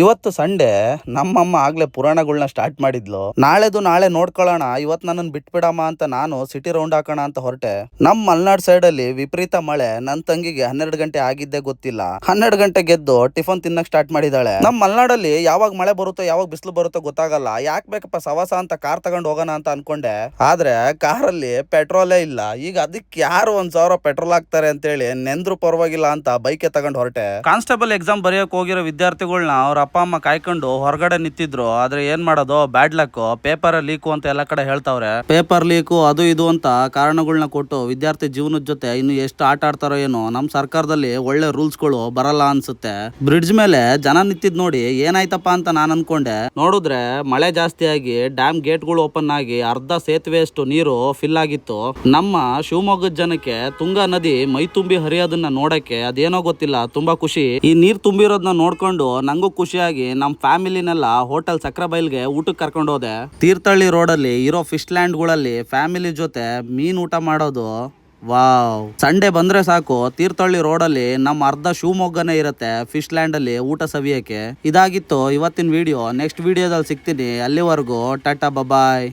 ಇವತ್ತು ಸಂಡೇ ನಮ್ಮಮ್ಮ ಆಗ್ಲೇ ಪುರಾಣಗಳನ್ನ ಸ್ಟಾರ್ಟ್ ಮಾಡಿದ್ಲು. ನಾಳೆ ನೋಡ್ಕೊಳ್ಳೋಣ, ಇವತ್ ನನ್ನನ್ ಬಿಟ್ಬಿಡಮ್ಮ ಅಂತ ನಾನು ಸಿಟಿ ರೌಂಡ್ ಹಾಕೋಣ ಅಂತ ಹೊರಟೆ. ನಮ್ ಮಲ್ನಾಡ್ ಸೈಡ್ ಅಲ್ಲಿ ವಿಪರೀತ ಮಳೆ. ನನ್ ತಂಗಿಗೆ 12 ಗಂಟೆ ಆಗಿದ್ದೆ ಗೊತ್ತಿಲ್ಲ. 12 ಗಂಟೆ ಗೆದ್ದು ಟಿಫನ್ ತಿನ್ನಕ್ ಸ್ಟಾರ್ಟ್ ಮಾಡಿದಾಳೆ. ನಮ್ ಮಲ್ನಾಡಲ್ಲಿ ಯಾವಾಗ ಮಳೆ ಬರುತ್ತೋ ಯಾವಾಗ ಬಿಸಿಲು ಬರುತ್ತೋ ಗೊತ್ತಾಗಲ್ಲ. ಯಾಕೆ ಬೇಕಪ್ಪ ಸವಾಸ ಅಂತ ಕಾರ್ ತಗೊಂಡ್ ಹೋಗೋಣ ಅಂತ ಅನ್ಕೊಂಡೆ. ಆದ್ರೆ ಕಾರಲ್ಲಿ ಪೆಟ್ರೋಲೇ ಇಲ್ಲ. ಈಗ ಅದಕ್ಕೆ ಯಾರು 1,000 ಪೆಟ್ರೋಲ್ ಹಾಕ್ತಾರೆ ಅಂತೇಳಿ ನೆಂದ್ರು ಪರವಾಗಿಲ್ಲ ಅಂತ ಬೈಕ್ ತಗೊಂಡ್ ಹೊರಟೆ. ಕಾನ್ಸ್ಟೇಬಲ್ ಎಕ್ಸಾಮ್ ಬರೆಯಕ್ ಹೋಗಿರೋ ವಿದ್ಯಾರ್ಥಿಗಳನ್ನ ಅವ್ರ ಅಪ್ಪ ಅಮ್ಮ ಕಾಯ್ಕೊಂಡು ಹೊರಗಡೆ ನಿಂತಿದ್ರು. ಆದ್ರೆ ಏನ್ ಮಾಡೋದು, ಬ್ಯಾಡ್ ಲಕ್, ಪೇಪರ್ ಲೀಕು ಅಂತ ಎಲ್ಲ ಕಡೆ ಹೇಳ್ತಾವ್ರೆ. ಪೇಪರ್ ಲೀಕು ಅದು ಇದು ಅಂತ ಕಾರಣಗಳನ್ನ ಕೊಟ್ಟು ವಿದ್ಯಾರ್ಥಿ ಜೀವನದ ಜೊತೆ ಇನ್ನು ಎಷ್ಟು ಆಟ ಆಡ್ತಾರೋ ಏನೋ. ನಮ್ ಸರ್ಕಾರದಲ್ಲಿ ಒಳ್ಳೆ ರೂಲ್ಸ್ ಗಳು ಬರಲ್ಲ ಅನ್ಸುತ್ತೆ. ಬ್ರಿಡ್ಜ್ ಮೇಲೆ ಜನ ನಿಂತಿದ್ ನೋಡಿ ಏನಾಯ್ತಪ್ಪ ಅಂತ ನಾನ್ ಅನ್ಕೊಂಡೆ. ನೋಡಿದ್ರೆ ಮಳೆ ಜಾಸ್ತಿ ಆಗಿ ಡ್ಯಾಮ್ ಗೇಟ್ ಗಳು ಓಪನ್ ಆಗಿ ಅರ್ಧ ಸೇತುವೆ ಅಷ್ಟು ನೀರು ಫಿಲ್ ಆಗಿತ್ತು. ನಮ್ಮ ಶಿವಮೊಗ್ಗದ ಜನಕ್ಕೆ ತುಂಗಾ ನದಿ ಮೈ ತುಂಬಿ ಹರಿಯೋದನ್ನ ನೋಡಕ್ಕೆ ಅದೇನೋ ಗೊತ್ತಿಲ್ಲ, ತುಂಬಾ ಖುಷಿ. ಈ ನೀರ್ ತುಂಬಿರೋದನ್ನ ನೋಡ್ಕೊಂಡು ನಂಗೂ ಖುಷಿಯಾಗಿ ನಮ್ ಫ್ಯಾಮಿಲಿನೆಲ್ಲ ಹೋಟೆಲ್ ಸಕ್ರಬೈಲ್ಗೆ ಊಟಕ್ಕೆ ಕರ್ಕೊಂಡು ಹೋದೆ. ತೀರ್ಥಹಳ್ಳಿ ರೋಡಲ್ಲಿ ಇರೋ ಫಿಶ್ ಲ್ಯಾಂಡ್ ಗಳಲ್ಲಿ ಫ್ಯಾಮಿಲಿ ಜೊತೆ ಮೀನ್ ಊಟ ಮಾಡೋದು ವಾವ್. ಸಂಡೇ ಬಂದ್ರೆ ಸಾಕು, ತೀರ್ಥಹಳ್ಳಿ ರೋಡಲ್ಲಿ ನಮ್ಮ ಅರ್ಧ ಶಿವಮೊಗ್ಗನೇ ಇರುತ್ತೆ ಫಿಶ್ ಲ್ಯಾಂಡ್ ಅಲ್ಲಿ ಊಟ ಸವಿಯಕ್ಕೆ. ಇದಾಗಿತ್ತು ಇವತ್ತಿನ ವಿಡಿಯೋ. ನೆಕ್ಸ್ಟ್ ವಿಡಿಯೋದಲ್ಲಿ ಸಿಗ್ತೀನಿ. ಅಲ್ಲಿವರೆಗೂ ಟಾಟಾ ಬಾಯ್.